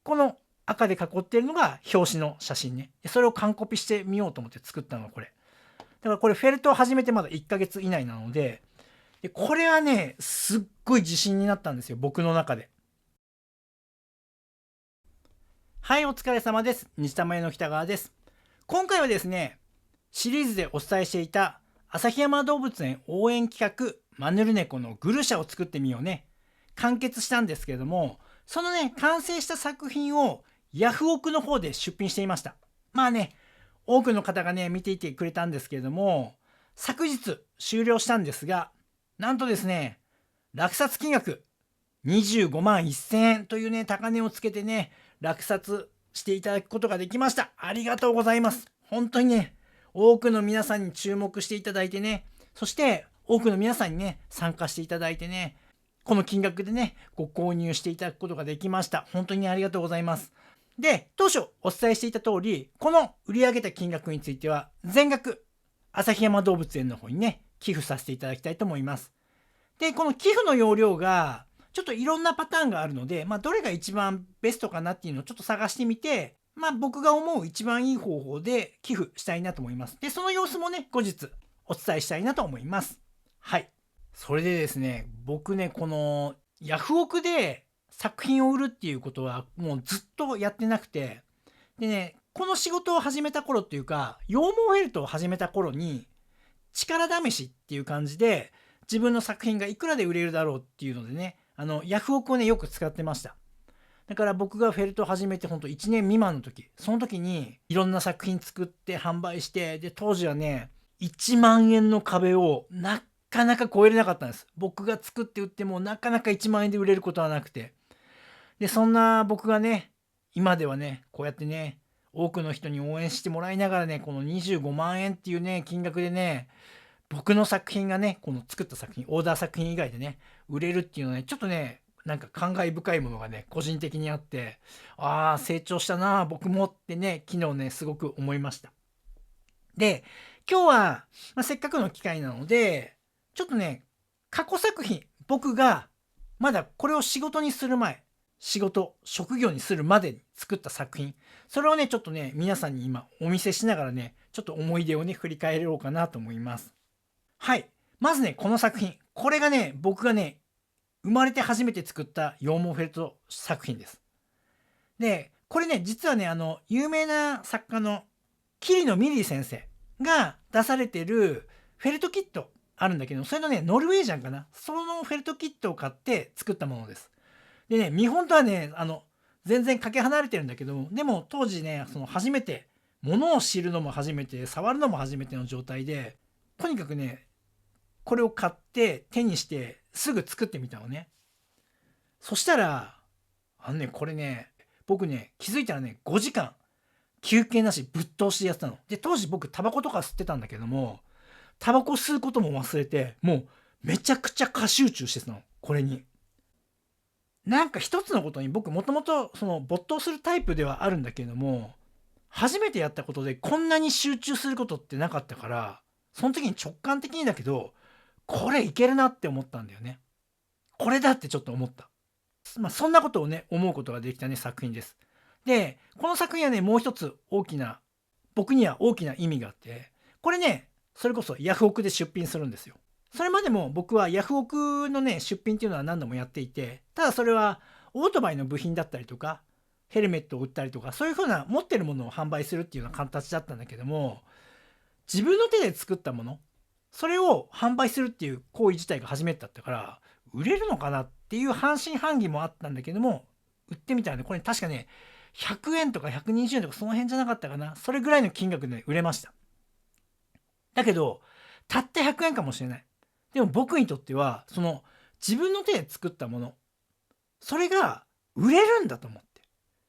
この赤で囲っているのが表紙の写真ね。それを完コピしてみようと思って作ったのがこれ。だからこれフェルトを始めてまだ1ヶ月以内なので、これはね、すっごい自信になったんですよ、僕の中で。はい、お疲れ様です。西玉屋の北川です。今回はですね、シリーズでお伝えしていた旭山動物園応援企画マヌルネコのグルシャを作ってみようね。完結したんですけれども、そのね、完成した作品をヤフオクの方で出品していました。まあね、多くの方がね、見ていてくれたんですけれども、昨日終了したんですが、なんとですね、落札金額25万1000円というね、高値をつけてね、落札していただくことができました。ありがとうございます。本当にね、多くの皆さんに注目していただいてね、そして多くの皆さんにね、参加していただいてね、この金額でね、ご購入していただくことができました。本当にありがとうございます。で、当初お伝えしていた通り、この売り上げた金額については、全額、旭山動物園の方にね、寄付させていただきたいと思います。で、この寄付の要領が、ちょっといろんなパターンがあるので、どれが一番ベストかなっていうのをちょっと探してみて、僕が思う一番いい方法で寄付したいなと思います。で、その様子もね、後日お伝えしたいなと思います。はい。それでですね、僕ね、このヤフオクで作品を売るっていうことはもうずっとやってなくて、でね、この仕事を始めた頃っていうか、羊毛フェルトを始めた頃に、力試しっていう感じで、自分の作品がいくらで売れるだろうっていうのでね、ヤフオクをね、よく使ってました。だから僕がフェルトを始めてほんと1年未満の時、その時にいろんな作品作って販売して、で、当時はね、1万円の壁をなかなか超えれなかったんです。僕が作って売ってもなかなか1万円で売れることはなくて。で、そんな僕がね、今ではね、こうやってね、多くの人に応援してもらいながらね、この25万円っていうね、金額でね、僕の作品がね、この作った作品、オーダー作品以外でね、売れるっていうのはね、ちょっとね、なんか感慨深いものがね、個人的にあって、ああ、成長したな、僕もってね、昨日ね、すごく思いました。で、今日は、せっかくの機会なので、ちょっとね、過去作品、僕がまだこれを仕事にする前、仕事、職業にするまでに作った作品、それをね、ちょっとね、皆さんに今お見せしながらね、ちょっと思い出をね、振り返ろうかなと思います。はい。まずね、この作品。これがね、僕がね、生まれて初めて作った羊毛フェルト作品です。で、これね、実はね、有名な作家の桐野ミリー先生が出されてるフェルトキットあるんだけど、それのね、ノルウェージャンかな。そのフェルトキットを買って作ったものです。でね、見本とはね、全然かけ離れてるんだけど、でも当時ね、その初めて、物を知るのも初めて、触るのも初めての状態で、とにかくね、これを買って手にしてすぐ作ってみたのね。そしたら、これね、僕ね、気づいたらね、5時間休憩なしぶっ通しでやってたの。で、当時僕タバコとか吸ってたんだけども、タバコ吸うことも忘れて、もうめちゃくちゃ過集中してたの。これに。なんか一つのことに僕もともとその没頭するタイプではあるんだけども、初めてやったことでこんなに集中することってなかったから、その時に直感的にだけど、これいけるなって思ったんだよね。これだってちょっと思った。そんなことをね、思うことができたね、作品です。で、この作品はね、もう一つ僕には大きな意味があって、これね、それこそヤフオクで出品するんですよ。それまでも僕はヤフオクのね、出品っていうのは何度もやっていて、ただそれはオートバイの部品だったりとか、ヘルメットを売ったりとか、そういう風な持ってるものを販売するっていうような形だったんだけども、自分の手で作ったもの、それを販売するっていう行為自体が初めてだったから、売れるのかなっていう半信半疑もあったんだけども、売ってみたらね、これ確かね、100円とか120円とかその辺じゃなかったかな。それぐらいの金額で売れました。だけど、たった100円かもしれない。でも僕にとっては、その自分の手で作ったもの、それが売れるんだと思って。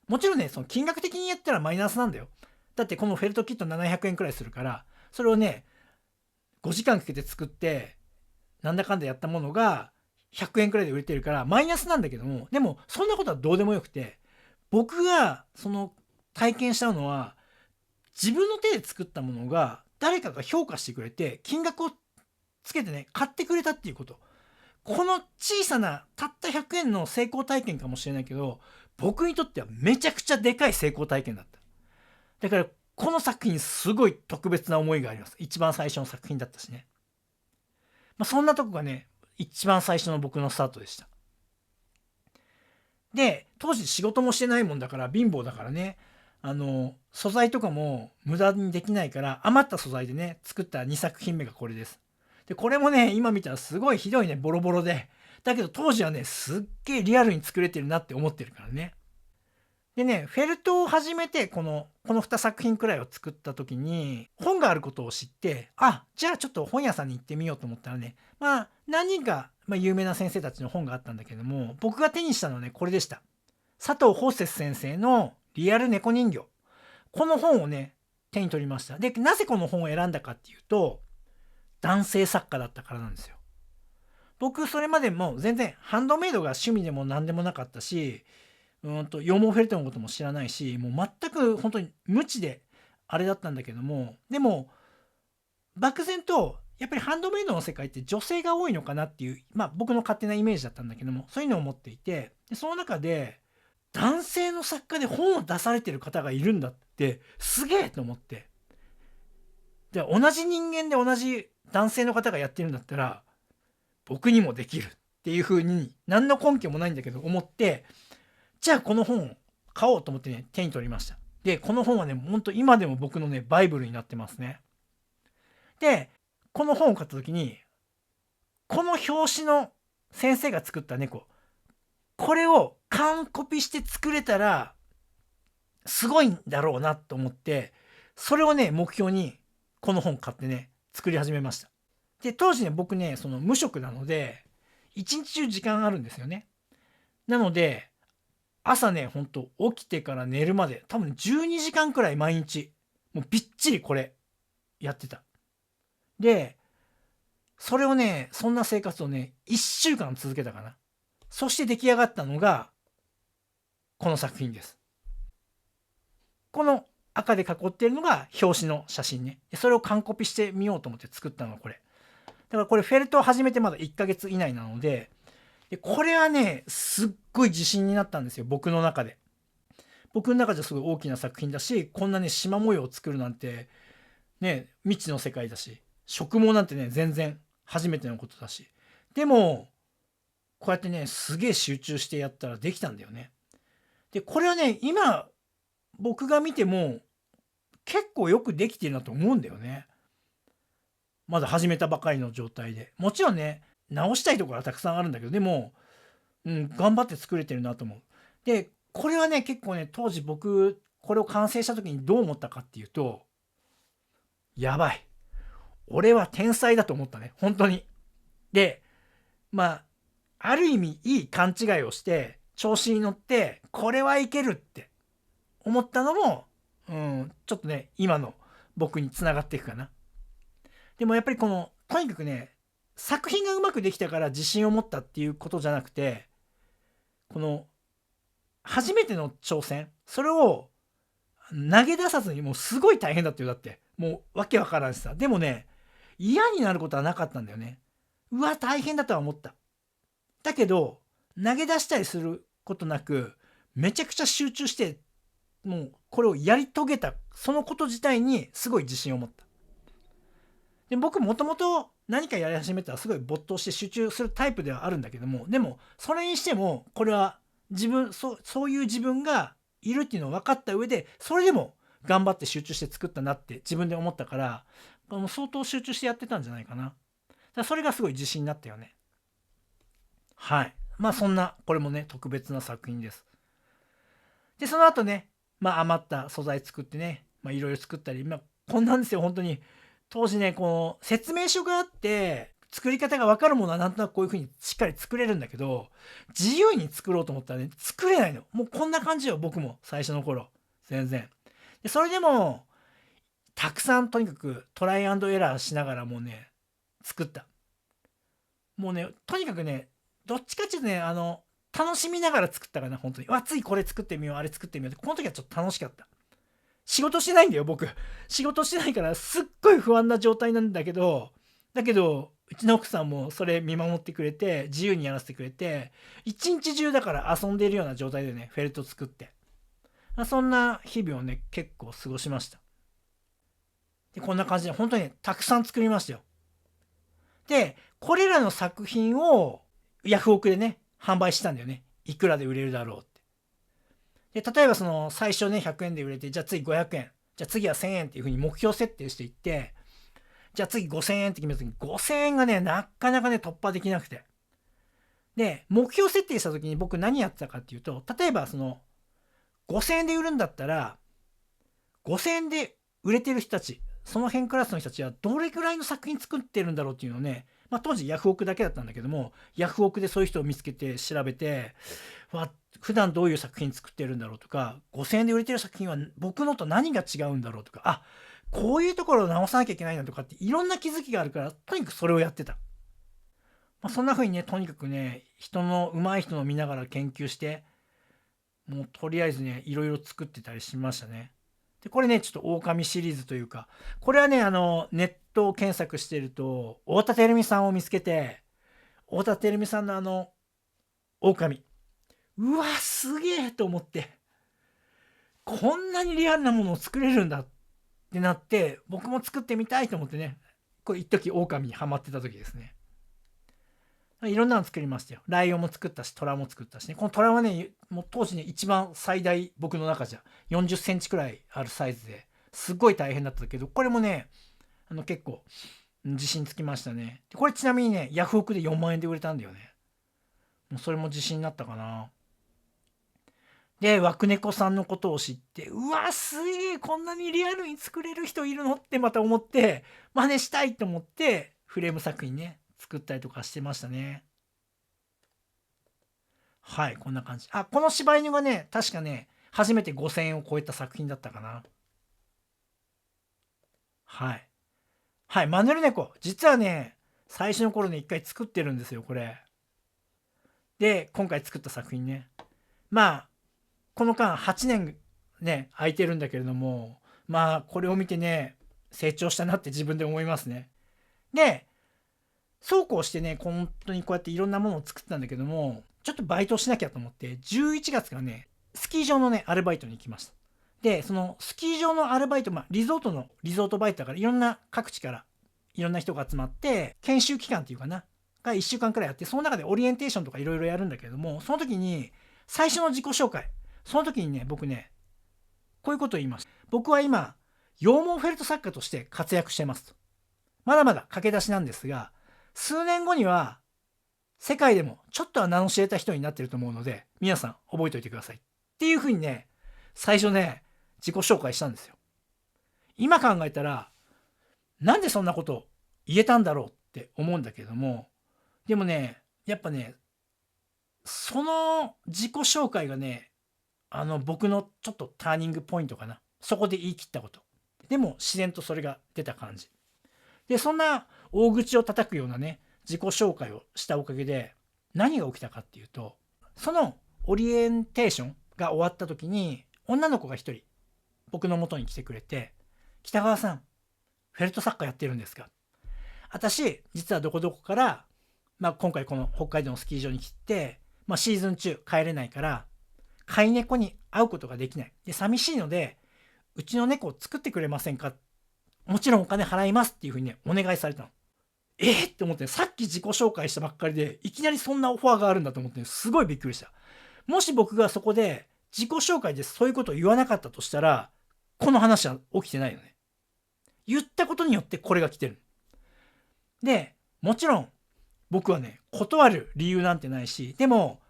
もちろんね、その金額的に言ったらマイナスなんだよ。だってこのフェルトキット700円くらいするから、それをね、5時間かけて作って、なんだかんだやったものが100円くらいで売れてるからマイナスなんだけども、でもそんなことはどうでもよくて、僕がその体験したのは、自分の手で作ったものが誰かが評価してくれて金額をつけてね、買ってくれたっていうこと。この小さなたった100円の成功体験かもしれないけど、僕にとってはめちゃくちゃでかい成功体験だった。だからこの作品すごい特別な思いがあります。一番最初の作品だったしね。そんなとこがね、一番最初の僕のスタートでした。で、当時仕事もしてないもんだから貧乏だからね、素材とかも無駄にできないから余った素材でね、作った2作品目がこれです。で、これもね、今見たらすごいひどいね、ボロボロで。だけど当時はね、すっげえリアルに作れてるなって思ってるからね。でね、フェルトを始めて、この2作品くらいを作った時に、本があることを知って、じゃあちょっと本屋さんに行ってみようと思ったらね、何人か、有名な先生たちの本があったんだけども、僕が手にしたのはね、これでした。佐藤芳節先生のリアル猫人形。この本をね、手に取りました。で、なぜこの本を選んだかっていうと、男性作家だったからなんですよ。僕、それまでも全然ハンドメイドが趣味でも何でもなかったし、羊毛フェルトのことも知らないし、もう全く本当に無知であれだったんだけども、でも、漠然と、やっぱりハンドメイドの世界って女性が多いのかなっていう、僕の勝手なイメージだったんだけども、そういうのを持っていて、でその中で、男性の作家で本を出されてる方がいるんだって、すげえと思って。で、同じ人間で同じ男性の方がやってるんだったら、僕にもできるっていう風に、何の根拠もないんだけど思って、じゃあこの本を買おうと思ってね、手に取りました。で、この本はね、ほんと今でも僕のね、バイブルになってますね。で、この本を買った時に、この表紙の先生が作った猫、これを完コピして作れたら、すごいんだろうなと思って、それをね、目標に、この本買ってね、作り始めました。で、当時ね、僕ね、その無職なので、一日中時間あるんですよね。なので、朝ね、ほんと起きてから寝るまで、多分12時間くらい毎日、もうびっちりこれ、やってた。で、それをね、そんな生活をね、1週間続けたかな。そして出来上がったのが、この作品です。この赤で囲っているのが表紙の写真ね。それを完コピしてみようと思って作ったのがこれ。だからこれフェルトを始めてまだ1ヶ月以内なので、これはね、すっごい自信になったんですよ、僕の中で。僕の中じゃすごい大きな作品だし、こんなね、縞模様を作るなんて、ね、未知の世界だし、植毛なんてね、全然初めてのことだし。でも、こうやってね、すげえ集中してやったらできたんだよね。で、これはね、今、僕が見ても、結構よくできてるなと思うんだよね。まだ始めたばかりの状態で。もちろんね、直したいところはたくさんあるんだけど、でも、頑張って作れてるなと思う。で、これはね、結構ね、当時僕、これを完成した時にどう思ったかっていうと、やばい。俺は天才だと思ったね。本当に。で、ある意味いい勘違いをして、調子に乗って、これはいけるって思ったのも、ちょっとね、今の僕につながっていくかな。でもやっぱりとにかくね、作品がうまくできたから自信を持ったっていうことじゃなくて、初めての挑戦、それを投げ出さずにもうすごい大変だってよ。だって、もうわけわからんしさ。でもね、嫌になることはなかったんだよね。うわ、大変だとは思った。だけど、投げ出したりすることなく、めちゃくちゃ集中して、もうこれをやり遂げた、そのこと自体にすごい自信を持った。で、僕もともと何かやり始めたらすごい没頭して集中するタイプではあるんだけども、でも、それにしても、これはそういう自分がいるっていうのを分かった上で、それでも頑張って集中して作ったなって自分で思ったから、相当集中してやってたんじゃないかな。だからそれがすごい自信になったよね。はい。そんな、これもね、特別な作品です。で、その後ね、余った素材作ってね、いろいろ作ったり、こんなんですよ、本当に。当時ね、この説明書があって、作り方が分かるものはなんとなくこういう風にしっかり作れるんだけど、自由に作ろうと思ったらね、作れないの。もうこんな感じよ、僕も最初の頃。全然。で、それでも、たくさんとにかくトライアンドエラーしながらもうね、作った。もうね、とにかくね、どっちかっていうとね、楽しみながら作ったかな、本当に。ついこれ作ってみよう、あれ作ってみようって、この時はちょっと楽しかった。仕事してないんだよ、僕。仕事してないから、すっごい不安な状態なんだけど、うちの奥さんもそれ見守ってくれて、自由にやらせてくれて、一日中だから遊んでいるような状態でね、フェルト作って。そんな日々をね、結構過ごしました。で、こんな感じで本当にね、たくさん作りましたよ。で、これらの作品をヤフオクでね、販売したんだよね。いくらで売れるだろうって。で、例えばその最初ね、100円で売れて、じゃあ次500円。じゃあ次は1000円っていう風に目標設定していって、じゃあ次5000円って決めた時に5000円がね、なかなかね、突破できなくて。で、目標設定した時に僕何やってたかっていうと、例えばその5000円で売るんだったら、5000円で売れてる人たち、その辺クラスの人たちはどれぐらいの作品作ってるんだろうっていうのをね、当時ヤフオクだけだったんだけども、ヤフオクでそういう人を見つけて調べて、普段どういう作品作ってるんだろうとか、5000円で売れてる作品は僕のと何が違うんだろうとか、こういうところを直さなきゃいけないなとかっていろんな気づきがあるから、とにかくそれをやってた。そんな風にね、とにかくね、上手い人の見ながら研究して、もうとりあえずね、いろいろ作ってたりしましたね。で、これね、ちょっと狼シリーズというか、これはね、ネットを検索してると、太田照美さんを見つけて、太田照美さんの狼。うわ、すげえと思って、こんなにリアルなものを作れるんだってなって、僕も作ってみたいと思ってね、これ一時狼にハマってた時ですね。いろんなの作りましたよ。ライオンも作ったし、虎も作ったしね。この虎はね、もう当時ね、一番最大、僕の中じゃ40センチくらいあるサイズですっごい大変だったけど、これもね、結構自信つきましたね。でこれちなみにね、ヤフオクで4万円で売れたんだよね。もうそれも自信になったかな。で、ワクネコさんのことを知って、うわ、すげえ、こんなにリアルに作れる人いるのってまた思って、真似したいと思って、フレーム作品ね、作ったりとかしてましたね。はい、こんな感じ。この柴犬がね、確かね、初めて5000円を超えた作品だったかな。はい。はい、マヌルネコ。実はね、最初の頃ね、一回作ってるんですよ、これ。で、今回作った作品ね。この間8年ね、空いてるんだけれども、これを見てね、成長したなって自分で思いますね。で、そうこうしてね、本当にこうやっていろんなものを作ってたんだけども、ちょっとバイトをしなきゃと思って、11月からね、スキー場のね、アルバイトに行きました。で、そのスキー場のアルバイト、リゾートバイトだからいろんな各地からいろんな人が集まって、研修期間っていうかな、が1週間くらいあって、その中でオリエンテーションとかいろいろやるんだけれども、その時に最初の自己紹介、その時にね、僕ね、こういうことを言います。僕は今、羊毛フェルト作家として活躍してますと。まだまだ駆け出しなんですが、数年後には世界でもちょっとは名の知れた人になってると思うので、皆さん覚えておいてください。っていうふうにね、最初ね、自己紹介したんですよ。今考えたら、なんでそんなこと言えたんだろうって思うんだけども、でもね、やっぱね、その自己紹介がね、僕のちょっとターニングポイントかな。そこで言い切ったこと。でも自然とそれが出た感じ。で、そんな大口を叩くようなね、自己紹介をしたおかげで、何が起きたかっていうと、そのオリエンテーションが終わった時に、女の子が一人、僕の元に来てくれて、北川さん、フェルト作家やってるんですか？私、実はどこどこから、今回この北海道のスキー場に来て、シーズン中帰れないから、飼い猫に会うことができない。で、寂しいので、うちの猫を作ってくれませんか？もちろんお金払いますっていうふうにね、お願いされたの。って思って、さっき自己紹介したばっかりで、いきなりそんなオファーがあるんだと思って、すごいびっくりした。もし僕がそこで自己紹介でそういうことを言わなかったとしたら、この話は起きてないよね。言ったことによってこれが来てる。で、もちろん僕はね、断る理由なんてないし、でも、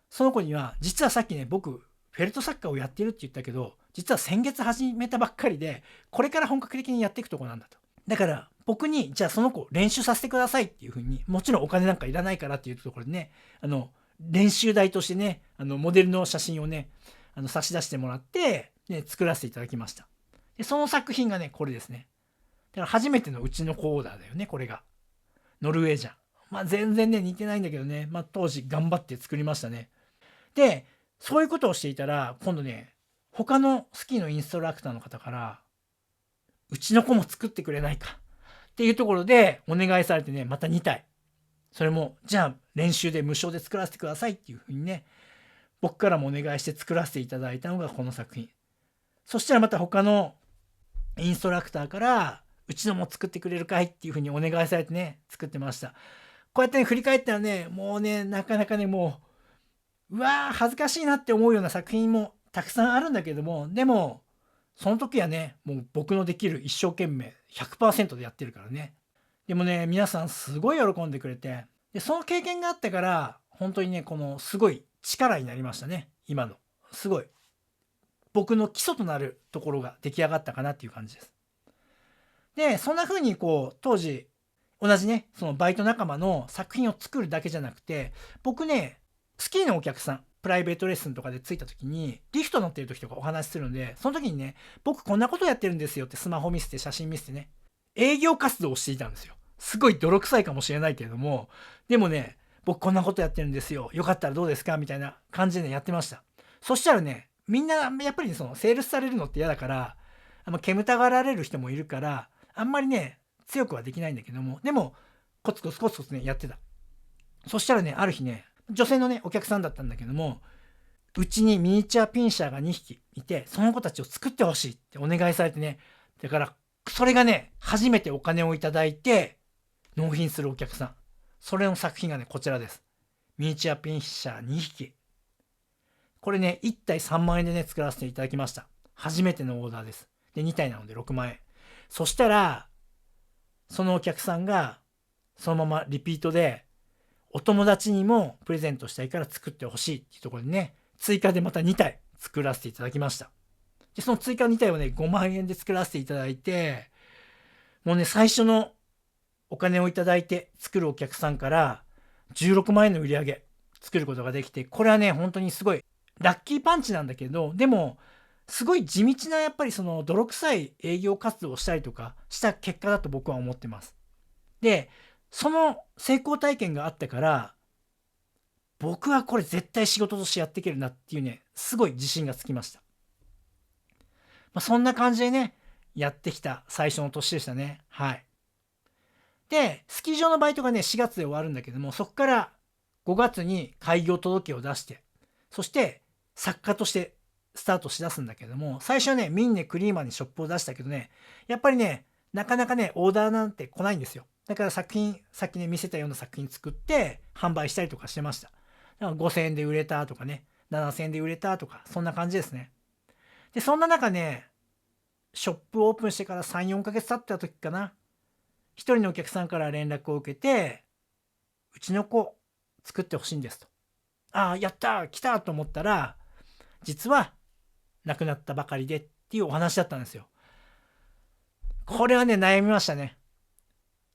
その子には、実はさっきね、僕、フェルト作家をやってるって言ったけど、実は先月始めたばっかりで、これから本格的にやっていくとこなんだと。だから、僕に、じゃあその子練習させてくださいっていうふうに、もちろんお金なんかいらないからっていうところでね、練習台としてね、モデルの写真をね、差し出してもらって、ね、作らせていただきました。で、その作品がね、これですね。だから初めてのうちの子オーダーだよね、これが。ノルウェージャン。全然ね、似てないんだけどね、当時頑張って作りましたね。で、そういうことをしていたら、今度ね、他のスキーのインストラクターの方から、うちの子も作ってくれないか。っていうところでお願いされてね、また2体。それも、じゃあ練習で無償で作らせてくださいっていうふうにね、僕からもお願いして作らせていただいたのがこの作品。そしたらまた他のインストラクターから、うちのも作ってくれるかいっていうふうにお願いされてね、作ってました。こうやってね、振り返ったらね、もうね、なかなかね、もう、うわー、恥ずかしいなって思うような作品もたくさんあるんだけども、でも、その時はね、もう僕のできる一生懸命 100% でやってるからね。でもね、皆さんすごい喜んでくれて、で、その経験があってから、本当にね、このすごい力になりましたね、今の。すごい。僕の基礎となるところが出来上がったかなっていう感じです。で、そんな風にこう、当時、同じね、そのバイト仲間の作品を作るだけじゃなくて、僕ね、スキーのお客さん、プライベートレッスンとかで着いた時に、リフト乗ってる時とかお話しするので、その時にね、僕こんなことやってるんですよってスマホ見せて写真見せてね、営業活動をしていたんですよ。すごい泥臭いかもしれないけれども、でもね、僕こんなことやってるんですよ。よかったらどうですかみたいな感じでね、やってました。そしたらね、みんなやっぱりね、そのセールスされるのって嫌だから、煙たがられる人もいるから、あんまりね、強くはできないんだけども、でも、コツコツコツコツね、やってた。そしたらね、ある日ね、女性のね、お客さんだったんだけども、うちにミニチュアピンシャーが2匹いて、その子たちを作ってほしいってお願いされてね、だから、それがね、初めてお金をいただいて、納品するお客さん。それの作品がね、こちらです。ミニチュアピンシャー2匹。これね、1体3万円でね、作らせていただきました。初めてのオーダーです。で、2体なので6万円。そしたら、そのお客さんが、そのままリピートで、お友達にもプレゼントしたいから作ってほしいっていうところでね、追加でまた2体作らせていただきました。で、その追加2体をね、5万円で作らせていただいて、もうね、最初のお金をいただいて作るお客さんから16万円の売り上げ作ることができて、これはね、本当にすごいラッキーパンチなんだけど、でも、すごい地道なやっぱりその泥臭い営業活動をしたりとかした結果だと僕は思ってます。で、その成功体験があってから、僕はこれ絶対仕事としてやっていけるなっていうね、すごい自信がつきました。そんな感じでね、やってきた最初の年でしたね。はい。で、スキー場のバイトがね、4月で終わるんだけども、そこから5月に開業届を出して、そして作家としてスタートしだすんだけども、最初はね、ミンネクリーマンにショップを出したけどね、やっぱりね、なかなかね、オーダーなんて来ないんですよ。だから作品、さっきね、見せたような作品作って販売したりとかしてました。だから5000円で売れたとかね、7000円で売れたとか、そんな感じですね。で、そんな中ね、ショップオープンしてから3、4ヶ月経った時かな、一人のお客さんから連絡を受けて、うちの子作ってほしいんですと。ああ、やった来たと思ったら、実は亡くなったばかりでっていうお話だったんですよ。これはね、悩みましたね。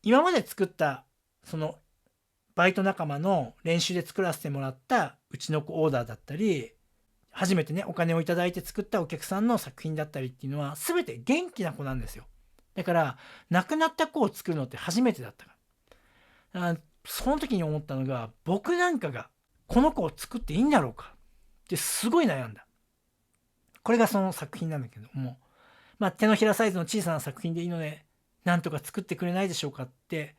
今まで作ったそのバイト仲間の練習で作らせてもらったうちの子オーダーだったり、初めてねお金をいただいて作ったお客さんの作品だったりっていうのは全て元気な子なんですよ。だから亡くなった子を作るのって初めてだったから。その時に思ったのが、僕なんかがこの子を作っていいんだろうかってすごい悩んだ。これがその作品なんだけども、手のひらサイズの小さな作品でいいので、なんとか作ってくれないでしょうかって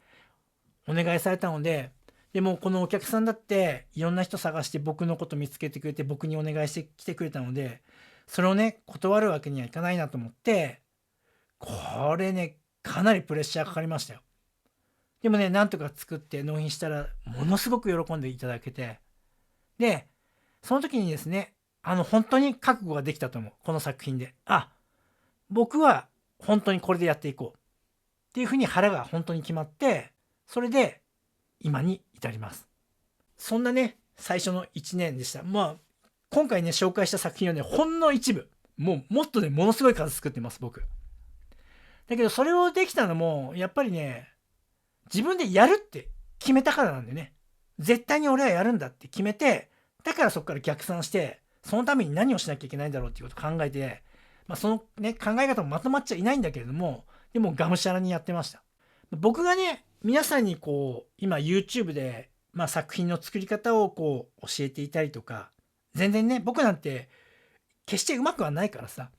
お願いされたので、でもこのお客さんだっていろんな人探して僕のこと見つけてくれて僕にお願いしてきてくれたので、それをね断るわけにはいかないなと思って、これねかなりプレッシャーかかりましたよ。でもね、なんとか作って納品したらものすごく喜んでいただけて、でその時にですね、本当に覚悟ができたと思う。この作品で、僕は本当にこれでやっていこうっていうふうに腹が本当に決まって、それで今に至ります。そんなね最初の1年でした。今回ね紹介した作品はねほんの一部、もっとねものすごい数作ってます僕。だけどそれをできたのもやっぱりね、自分でやるって決めたからなんでね。絶対に俺はやるんだって決めて、だからそこから逆算して、そのために何をしなきゃいけないんだろうっていうことを考えて、そのね考え方もまとまっちゃいないんだけれども、でもがむしゃらにやってました。僕がね皆さんにこう今 YouTube で、作品の作り方をこう教えていたりとか、全然ね僕なんて決してうまくはないからさ、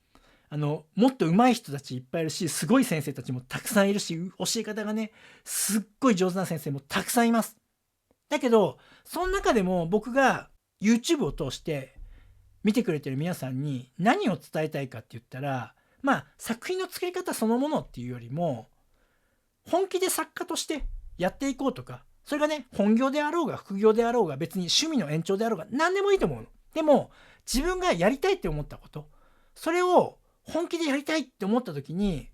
もっと上手い人たちいっぱいいるし、すごい先生たちもたくさんいるし、教え方がね、すっごい上手な先生もたくさんいます。だけど、その中でも僕が YouTube を通して見てくれてる皆さんに何を伝えたいかって言ったら、作品の作り方そのものっていうよりも、本気で作家としてやっていこうとか、それがね、本業であろうが副業であろうが、別に趣味の延長であろうが何でもいいと思うの。でも、自分がやりたいって思ったこと、それを本気でやりたいって思った時に、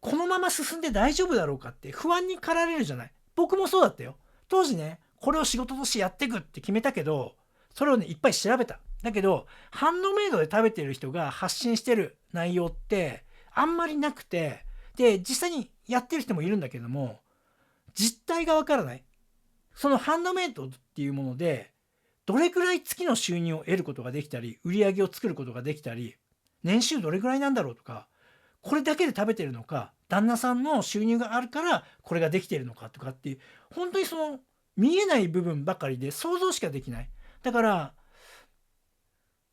このまま進んで大丈夫だろうかって不安に駆られるじゃない。僕もそうだったよ。当時ね、これを仕事としてやっていくって決めたけど、それをね、いっぱい調べた。だけど、ハンドメイドで食べてる人が発信してる内容ってあんまりなくて、で、実際にやってる人もいるんだけども、実態がわからない。そのハンドメイドっていうもので、どれくらい月の収入を得ることができたり、売り上げを作ることができたり、年収どれくらいなんだろうとか、これだけで食べてるのか、旦那さんの収入があるからこれができてるのかとかっていう、本当にその見えない部分ばかりで想像しかできない。だから、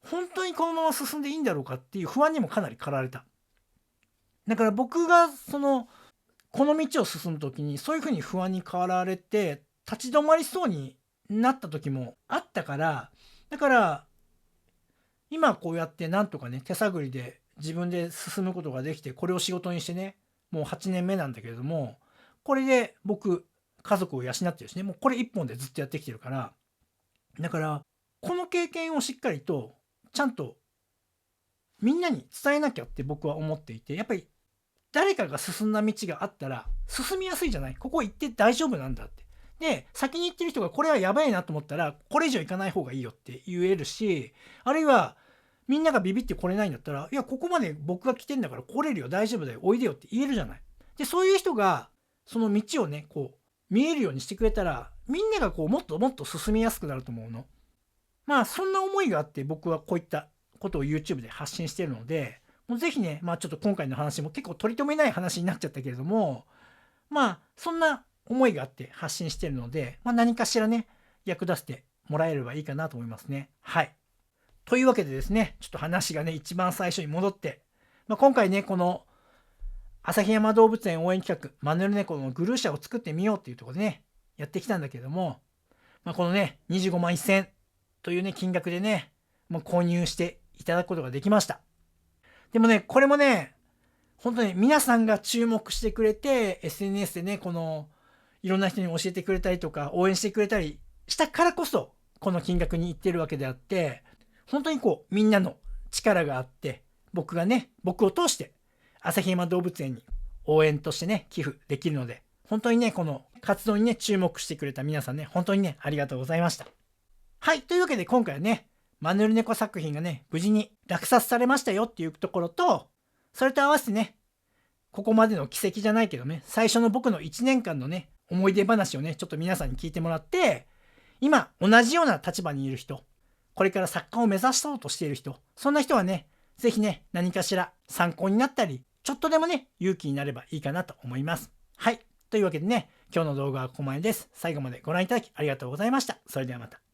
本当にこのまま進んでいいんだろうかっていう不安にもかなり駆られた。だから僕がこの道を進む時にそういうふうに不安に駆られて立ち止まりそうになった時もあったから、だから今こうやってなんとかね、手探りで自分で進むことができて、これを仕事にしてね、もう8年目なんだけれども、これで僕家族を養ってるしね、もうこれ一本でずっとやってきてるから、だからこの経験をしっかりとちゃんとみんなに伝えなきゃって僕は思っていて、やっぱり誰かが進んだ道があったら進みやすいじゃない。ここ行って大丈夫なんだって。で、先に行ってる人がこれはやばいなと思ったら、これ以上行かない方がいいよって言えるし、あるいはみんながビビって来れないんだったら、いや、ここまで僕が来てんだから来れるよ、大丈夫だよ、おいでよって言えるじゃない。で、そういう人がその道をね、こう見えるようにしてくれたら、みんながこうもっともっと進みやすくなると思うの。そんな思いがあって僕はこういったことを YouTube で発信しているので、もうぜひね、ちょっと今回の話も結構取り留めない話になっちゃったけれども、そんな思いがあって発信しているので、何かしらね、役立ててもらえればいいかなと思いますね。はい。というわけでですね、ちょっと話がね、一番最初に戻って、今回ね、この旭山動物園応援企画、マヌルネコのグルーシャを作ってみようっていうところでね、やってきたんだけども、このね、25万1000というね、金額でね、もう購入していただくことができました。でもね、これもね、本当に皆さんが注目してくれて、SNS でね、いろんな人に教えてくれたりとか、応援してくれたりしたからこそ、この金額にいってるわけであって、本当にみんなの力があって、僕を通して、旭山動物園に応援としてね、寄付できるので、本当にね、この活動にね、注目してくれた皆さんね、本当にね、ありがとうございました。はい、というわけで今回はね、マヌルネコ作品がね、無事に落札されましたよっていうところと、それと合わせてね、ここまでの奇跡じゃないけどね、最初の僕の1年間のね、思い出話をね、ちょっと皆さんに聞いてもらって、今、同じような立場にいる人、これから作家を目指そうとしている人、そんな人はね、ぜひね、何かしら参考になったり、ちょっとでもね、勇気になればいいかなと思います。はい。というわけでね、今日の動画はここまでです。最後までご覧いただきありがとうございました。それではまた。